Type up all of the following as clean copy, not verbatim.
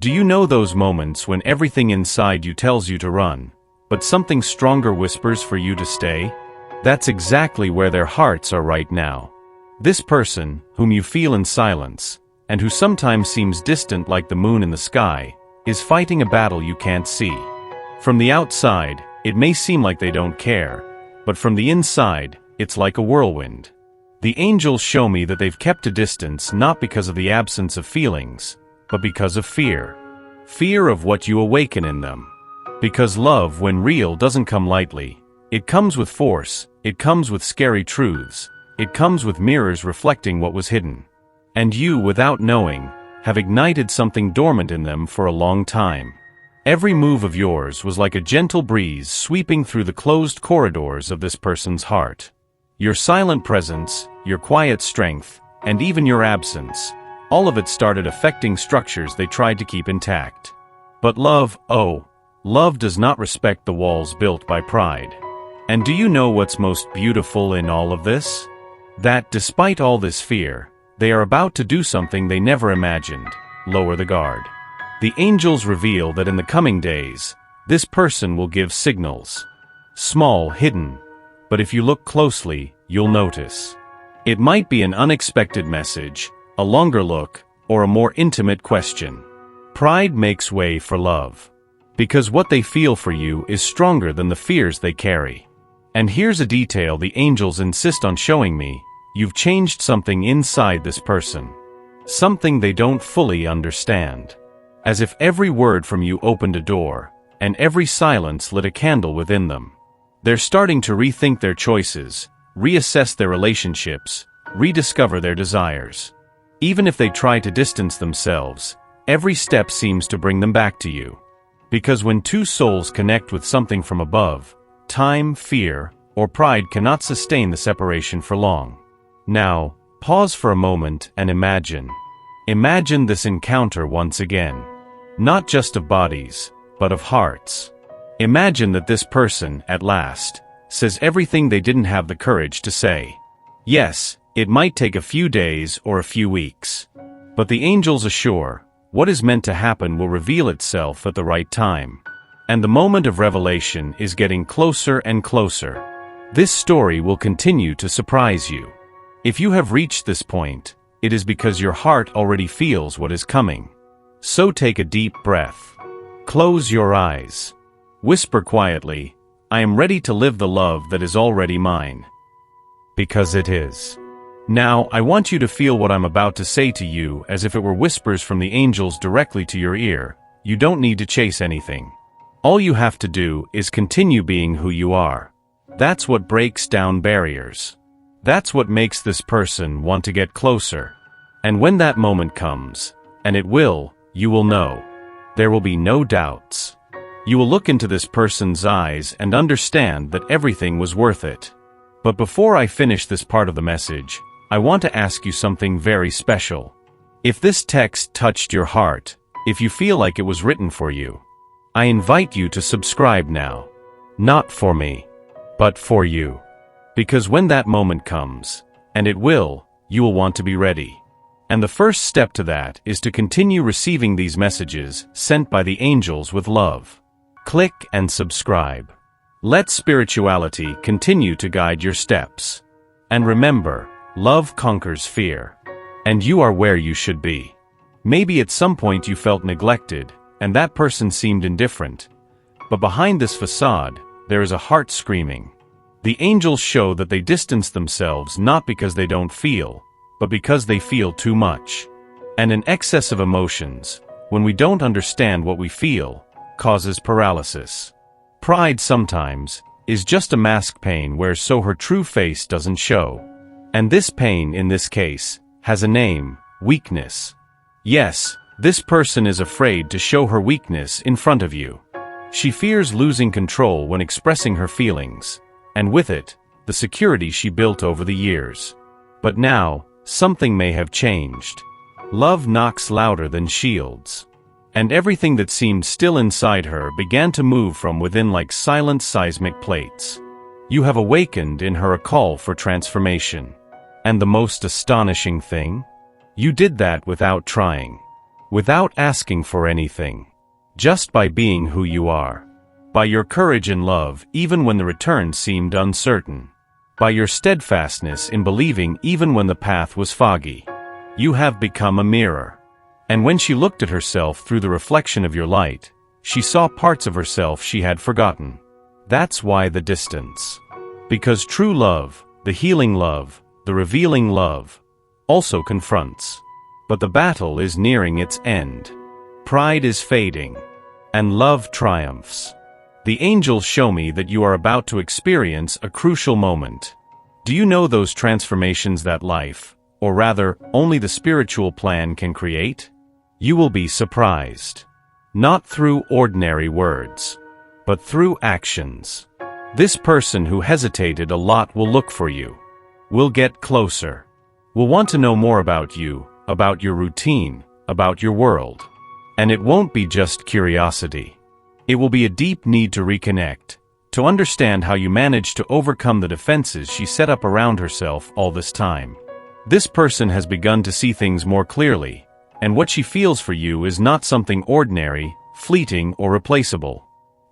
Do you know those moments when everything inside you tells you to run, but something stronger whispers for you to stay? That's exactly where their hearts are right now. This person, whom you feel in silence, and who sometimes seems distant like the moon in the sky, is fighting a battle you can't see. From the outside, it may seem like they don't care, but from the inside, it's like a whirlwind. The angels show me that they've kept a distance not because of the absence of feelings, but because of fear. Fear of what you awaken in them. Because love, when real, doesn't come lightly. It comes with force, it comes with scary truths, it comes with mirrors reflecting what was hidden. And you, without knowing, have ignited something dormant in them for a long time. Every move of yours was like a gentle breeze sweeping through the closed corridors of this person's heart. Your silent presence, your quiet strength, and even your absence, all of it started affecting structures they tried to keep intact. But love, oh, love does not respect the walls built by pride. And do you know what's most beautiful in all of this? That despite all this fear, they are about to do something they never imagined: lower the guard. The angels reveal that in the coming days, this person will give signals. Small, hidden, but if you look closely, you'll notice. It might be an unexpected message, a longer look, or a more intimate question. Pride makes way for love. Because what they feel for you is stronger than the fears they carry. And here's a detail the angels insist on showing me: you've changed something inside this person. Something they don't fully understand. As if every word from you opened a door, and every silence lit a candle within them. They're starting to rethink their choices, reassess their relationships, rediscover their desires. Even if they try to distance themselves, every step seems to bring them back to you. Because when two souls connect with something from above, time, fear, or pride cannot sustain the separation for long. Now, pause for a moment and imagine. Imagine this encounter once again. Not just of bodies, but of hearts. Imagine that this person, at last, says everything they didn't have the courage to say. Yes, it might take a few days or a few weeks. But the angels assure, what is meant to happen will reveal itself at the right time. And the moment of revelation is getting closer and closer. This story will continue to surprise you. If you have reached this point, it is because your heart already feels what is coming. So take a deep breath. Close your eyes. Whisper quietly, I am ready to live the love that is already mine. Because it is. Now, I want you to feel what I'm about to say to you as if it were whispers from the angels directly to your ear. You don't need to chase anything. All you have to do is continue being who you are. That's what breaks down barriers. That's what makes this person want to get closer. And when that moment comes, and it will, you will know. There will be no doubts. You will look into this person's eyes and understand that everything was worth it. But before I finish this part of the message, I want to ask you something very special. If this text touched your heart, if you feel like it was written for you, I invite you to subscribe now. Not for me, but for you. Because when that moment comes, and it will, you will want to be ready. And the first step to that is to continue receiving these messages sent by the angels with love. Click and subscribe. Let spirituality continue to guide your steps. And remember, love conquers fear. And you are where you should be. Maybe at some point you felt neglected, and that person seemed indifferent. But behind this facade, there is a heart screaming. The angels show that they distance themselves not because they don't feel, but because they feel too much. And an excess of emotions, when we don't understand what we feel, causes paralysis. Pride sometimes is just a mask pain where so her true face doesn't show. And this pain, in this case, has a name: weakness. Yes, this person is afraid to show her weakness in front of you. She fears losing control when expressing her feelings, and with it, the security she built over the years. But now, something may have changed. Love knocks louder than shields. And everything that seemed still inside her began to move from within like silent seismic plates. You have awakened in her a call for transformation. And the most astonishing thing? You did that without trying. without asking for anything. Just by being who you are. By your courage in love even when the return seemed uncertain. By your steadfastness in believing even when the path was foggy. You have become a mirror. And when she looked at herself through the reflection of your light, she saw parts of herself she had forgotten. That's why the distance. Because true love, the healing love, the revealing love, also confronts. But the battle is nearing its end. Pride is fading. And love triumphs. The angels show me that you are about to experience a crucial moment. Do you know those transformations that life, or rather, only the spiritual plan can create? You will be surprised. Not through ordinary words, but through actions. This person who hesitated a lot will look for you. Will get closer. Will want to know more about you, about your routine, about your world. And it won't be just curiosity. It will be a deep need to reconnect, to understand how you managed to overcome the defenses she set up around herself all this time. This person has begun to see things more clearly, and what she feels for you is not something ordinary, fleeting, or replaceable.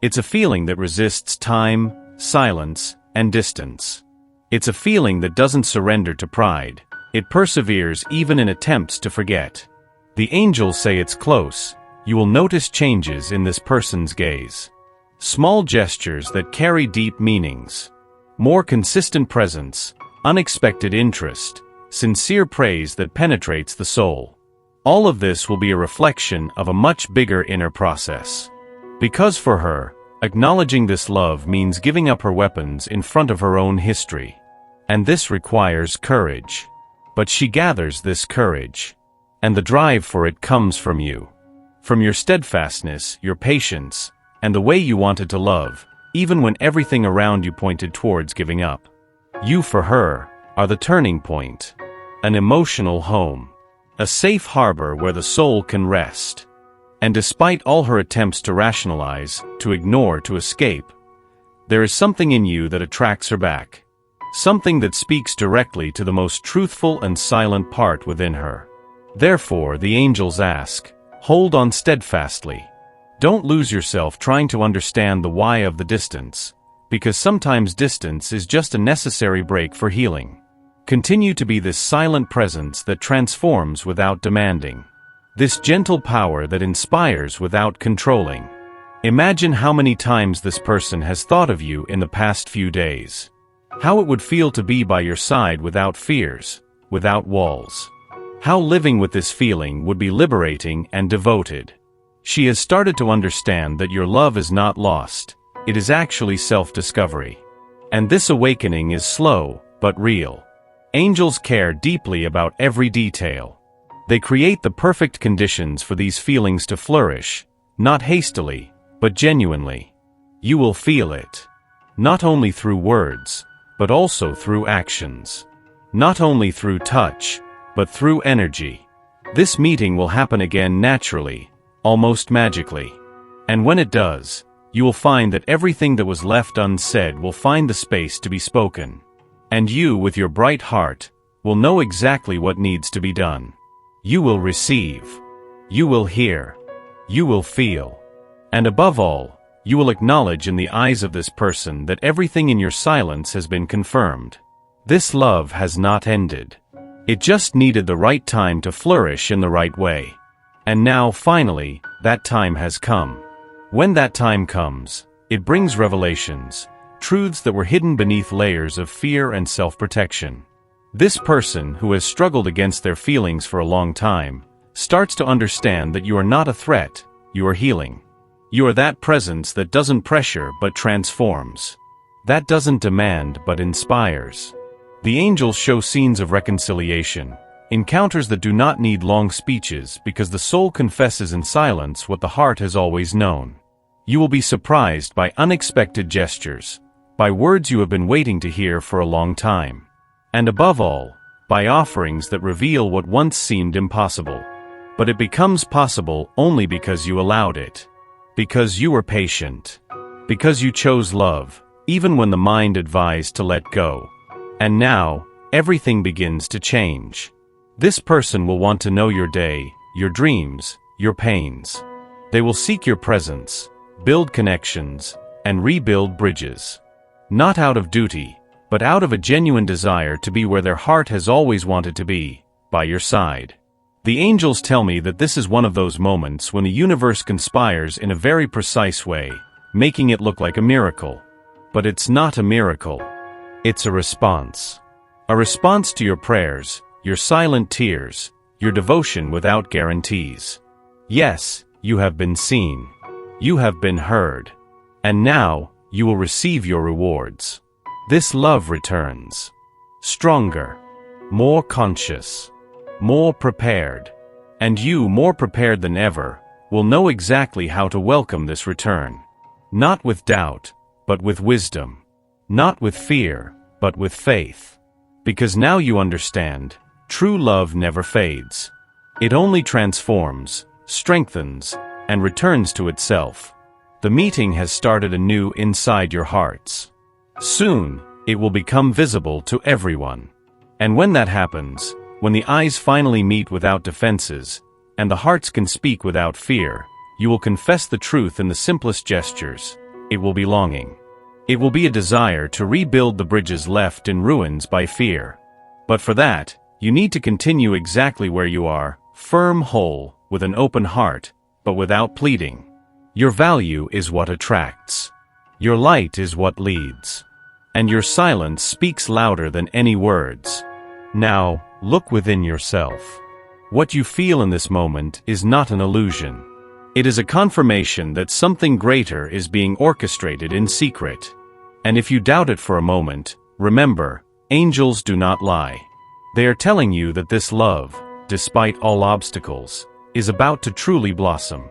It's a feeling that resists time, silence, and distance. It's a feeling that doesn't surrender to pride. It perseveres even in attempts to forget. The angels say it's close. You will notice changes in this person's gaze. Small gestures that carry deep meanings. More consistent presence, unexpected interest, sincere praise that penetrates the soul. All of this will be a reflection of a much bigger inner process. Because for her, acknowledging this love means giving up her weapons in front of her own history. And this requires courage. But she gathers this courage. And the drive for it comes from you. From your steadfastness, your patience, and the way you wanted to love, even when everything around you pointed towards giving up. You, for her, are the turning point. An emotional home. A safe harbor where the soul can rest. And despite all her attempts to rationalize, to ignore, to escape, there is something in you that attracts her back. Something that speaks directly to the most truthful and silent part within her. Therefore, the angels ask, hold on steadfastly. Don't lose yourself trying to understand the why of the distance, because sometimes distance is just a necessary break for healing. Continue to be this silent presence that transforms without demanding. This gentle power that inspires without controlling. Imagine how many times this person has thought of you in the past few days. How it would feel to be by your side without fears, without walls. How living with this feeling would be liberating and devoted. She has started to understand that your love is not lost, it is actually self-discovery. And this awakening is slow, but real. Angels care deeply about every detail. They create the perfect conditions for these feelings to flourish, not hastily, but genuinely. You will feel it. Not only through words, but also through actions. Not only through touch, but through energy. This meeting will happen again naturally, almost magically. And when it does, you will find that everything that was left unsaid will find the space to be spoken. And you, with your bright heart, will know exactly what needs to be done. You will receive. You will hear. You will feel. And above all, you will acknowledge in the eyes of this person that everything in your silence has been confirmed. This love has not ended. It just needed the right time to flourish in the right way. And now, finally, that time has come. When that time comes, it brings revelations, truths that were hidden beneath layers of fear and self-protection. This person, who has struggled against their feelings for a long time, starts to understand that you are not a threat, you are healing. You are that presence that doesn't pressure but transforms. That doesn't demand but inspires. The angels show scenes of reconciliation, encounters that do not need long speeches because the soul confesses in silence what the heart has always known. You will be surprised by unexpected gestures, by words you have been waiting to hear for a long time. And above all, by offerings that reveal what once seemed impossible. But it becomes possible only because you allowed it. Because you were patient. Because you chose love, even when the mind advised to let go. And now, everything begins to change. This person will want to know your day, your dreams, your pains. They will seek your presence, build connections, and rebuild bridges. Not out of duty, but out of a genuine desire to be where their heart has always wanted to be, by your side. The angels tell me that this is one of those moments when the universe conspires in a very precise way, making it look like a miracle. But it's not a miracle. It's a response. A response to your prayers, your silent tears, your devotion without guarantees. Yes, you have been seen. You have been heard. And now, you will receive your rewards. This love returns. Stronger. More conscious. More prepared. And you, more prepared than ever, will know exactly how to welcome this return. Not with doubt, but with wisdom. Not with fear, but with faith. Because now you understand, true love never fades. It only transforms, strengthens, and returns to itself. The meeting has started anew inside your hearts. Soon, it will become visible to everyone. And when that happens, when the eyes finally meet without defenses, and the hearts can speak without fear, you will confess the truth in the simplest gestures. It will be longing. It will be a desire to rebuild the bridges left in ruins by fear. But for that, you need to continue exactly where you are, firm, whole, with an open heart, but without pleading. Your value is what attracts. Your light is what leads. And your silence speaks louder than any words. Now, look within yourself. What you feel in this moment is not an illusion. It is a confirmation that something greater is being orchestrated in secret. And if you doubt it for a moment, remember, angels do not lie. They are telling you that this love, despite all obstacles, is about to truly blossom.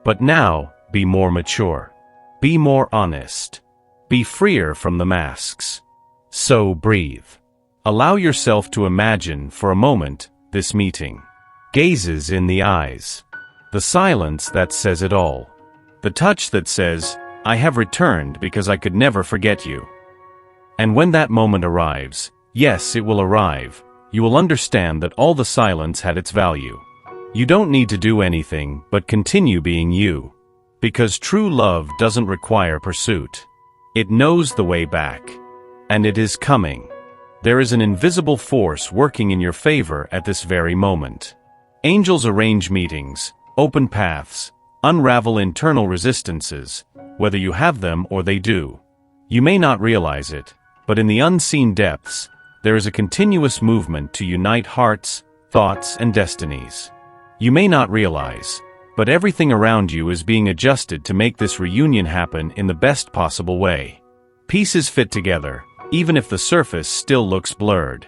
But now, be more mature. Be more honest. Be freer from the masks. So breathe. Allow yourself to imagine for a moment this meeting. Gazes in the eyes. The silence that says it all. The touch that says, I have returned because I could never forget you. And when that moment arrives, yes, it will arrive, you will understand that all the silence had its value. You don't need to do anything but continue being you. Because true love doesn't require pursuit. It knows the way back. And it is coming. There is an invisible force working in your favor at this very moment. Angels arrange meetings, open paths, unravel internal resistances, whether you have them or they do. You may not realize it, but in the unseen depths, there is a continuous movement to unite hearts, thoughts, and destinies. You may not realize, but everything around you is being adjusted to make this reunion happen in the best possible way. Pieces fit together, even if the surface still looks blurred.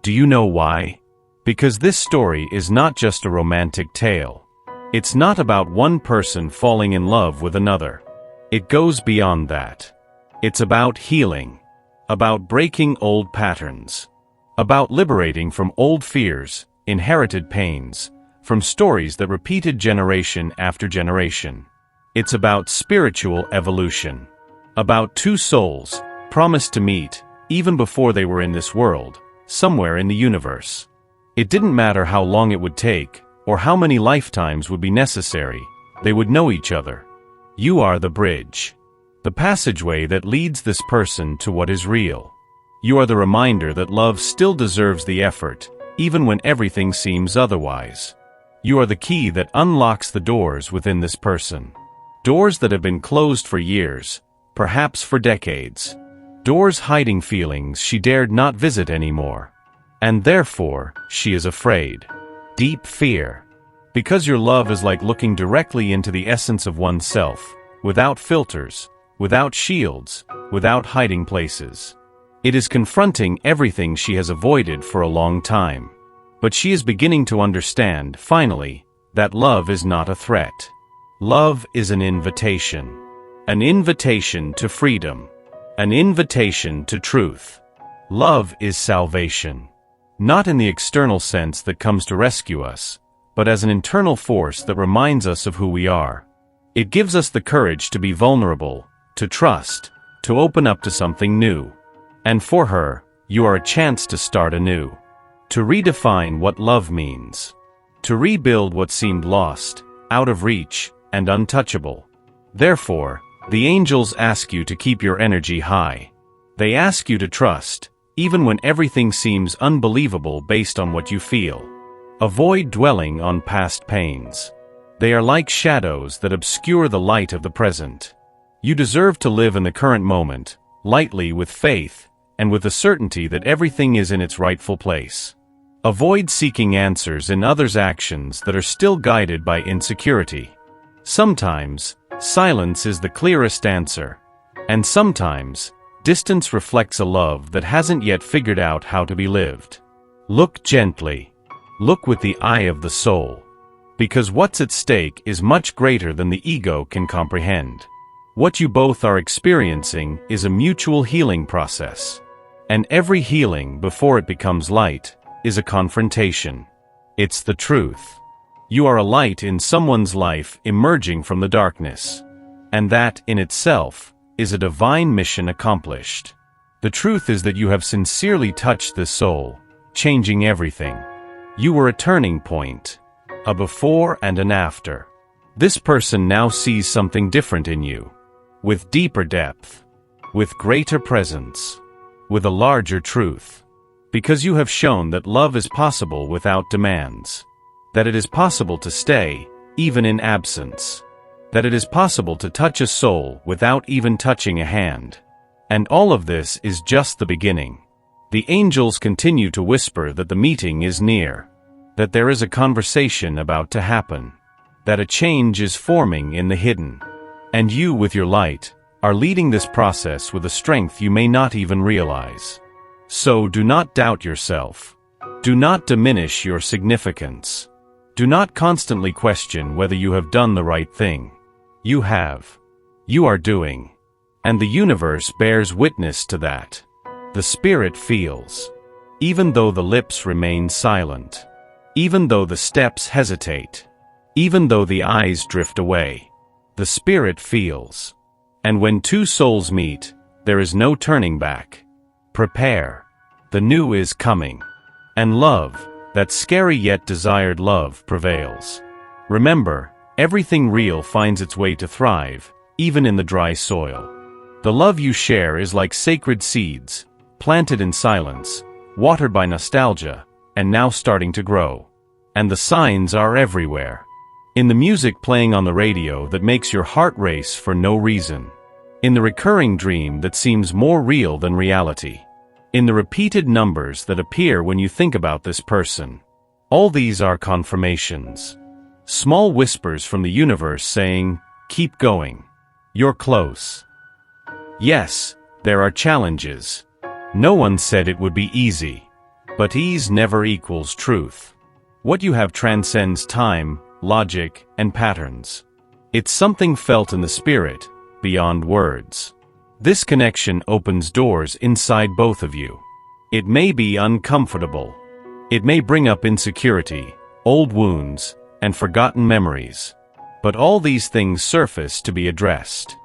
Do you know why? Because this story is not just a romantic tale. It's not about one person falling in love with another. It goes beyond that. It's about healing. About breaking old patterns. About liberating from old fears, inherited pains, from stories that repeated generation after generation. It's about spiritual evolution. About two souls, promised to meet, even before they were in this world, somewhere in the universe. It didn't matter how long it would take, or how many lifetimes would be necessary, they would know each other. You are the bridge. The passageway that leads this person to what is real. You are the reminder that love still deserves the effort, even when everything seems otherwise. You are the key that unlocks the doors within this person. Doors that have been closed for years, perhaps for decades. Doors hiding feelings she dared not visit anymore. And therefore, she is afraid. Deep fear. Because your love is like looking directly into the essence of oneself, without filters, without shields, without hiding places. It is confronting everything she has avoided for a long time. But she is beginning to understand, finally, that love is not a threat. Love is an invitation. An invitation to freedom. An invitation to truth. Love is salvation. Not in the external sense that comes to rescue us, but as an internal force that reminds us of who we are. It gives us the courage to be vulnerable, to trust, to open up to something new. And for her, you are a chance to start anew. To redefine what love means. To rebuild what seemed lost, out of reach, and untouchable. Therefore, the angels ask you to keep your energy high. They ask you to trust, even when everything seems unbelievable based on what you feel. Avoid dwelling on past pains. They are like shadows that obscure the light of the present. You deserve to live in the current moment, lightly with faith, and with the certainty that everything is in its rightful place. Avoid seeking answers in others' actions that are still guided by insecurity. Sometimes, silence is the clearest answer. And sometimes, distance reflects a love that hasn't yet figured out how to be lived. Look gently. Look with the eye of the soul. Because what's at stake is much greater than the ego can comprehend. What you both are experiencing is a mutual healing process. And every healing, before it becomes light, is a confrontation. It's the truth. You are a light in someone's life emerging from the darkness. And that, in itself, is a divine mission accomplished. The truth is that you have sincerely touched this soul, changing everything. You were a turning point, a before and an after. This person now sees something different in you, with deeper depth, with greater presence, with a larger truth. Because you have shown that love is possible without demands, that it is possible to stay, even in absence, that it is possible to touch a soul without even touching a hand. And all of this is just the beginning. The angels continue to whisper that the meeting is near, that there is a conversation about to happen, that a change is forming in the hidden. And you, with your light, are leading this process with a strength you may not even realize. So do not doubt yourself. Do not diminish your significance. Do not constantly question whether you have done the right thing. You have. You are doing. And the universe bears witness to that. The spirit feels. Even though the lips remain silent. Even though the steps hesitate. Even though the eyes drift away. The spirit feels. And when two souls meet, there is no turning back. Prepare. The new is coming. And love, that scary yet desired love, prevails. Remember, everything real finds its way to thrive, even in the dry soil. The love you share is like sacred seeds, planted in silence, watered by nostalgia, and now starting to grow. And the signs are everywhere. In the music playing on the radio that makes your heart race for no reason. In the recurring dream that seems more real than reality. In the repeated numbers that appear when you think about this person. All these are confirmations. Small whispers from the universe saying, keep going. You're close. Yes, there are challenges. No one said it would be easy. But ease never equals truth. What you have transcends time, logic, and patterns. It's something felt in the spirit, beyond words. This connection opens doors inside both of you. It may be uncomfortable. It may bring up insecurity, old wounds, and forgotten memories. But all these things surface to be addressed.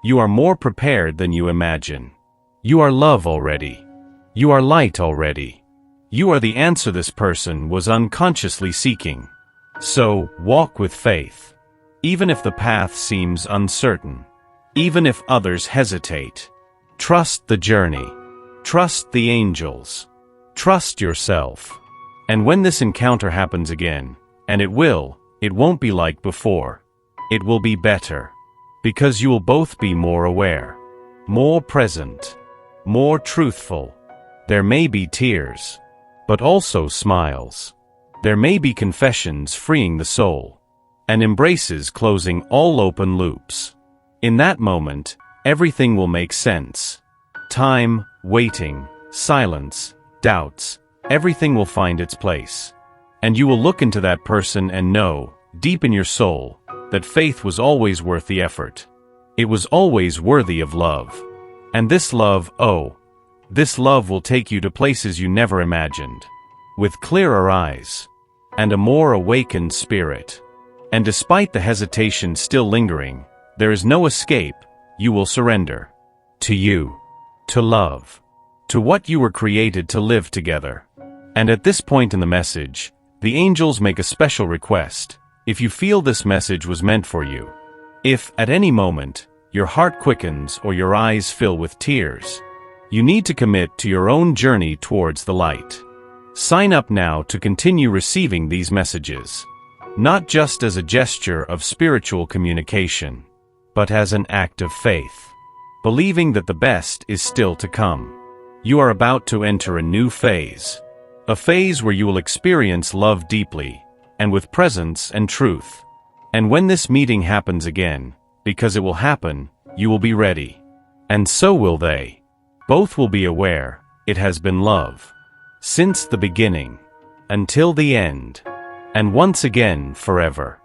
You are more prepared than you imagine. You are love already. You are light already. You are the answer this person was unconsciously seeking. So, walk with faith. Even if the path seems uncertain. Even if others hesitate. Trust the journey. Trust the angels. Trust yourself. And when this encounter happens again, and it won't be like before. It will be better. Because you will both be more aware. More present. More truthful. There may be tears. But also smiles. There may be confessions freeing the soul. And embraces closing all open loops. In that moment, everything will make sense. Time, waiting, silence, doubts, everything will find its place. And you will look into that person and know, deep in your soul, that faith was always worth the effort. It was always worthy of love. And this love, this love will take you to places you never imagined. With clearer eyes. And a more awakened spirit. And despite the hesitation still lingering, there is no escape. You will surrender. To you. To love. To what you were created to live together. And at this point in the message, the angels make a special request. if you feel this message was meant for you. If, at any moment, your heart quickens or your eyes fill with tears, you need to commit to your own journey towards the light. Sign up now to continue receiving these messages, not just as a gesture of spiritual communication, but as an act of faith, believing that the best is still to come. You are about to enter a new phase, a phase where you will experience love deeply, and with presence and truth. And when this meeting happens again, because it will happen, you will be ready. And so will they. Both will be aware it has been love, since the beginning, until the end, and once again forever.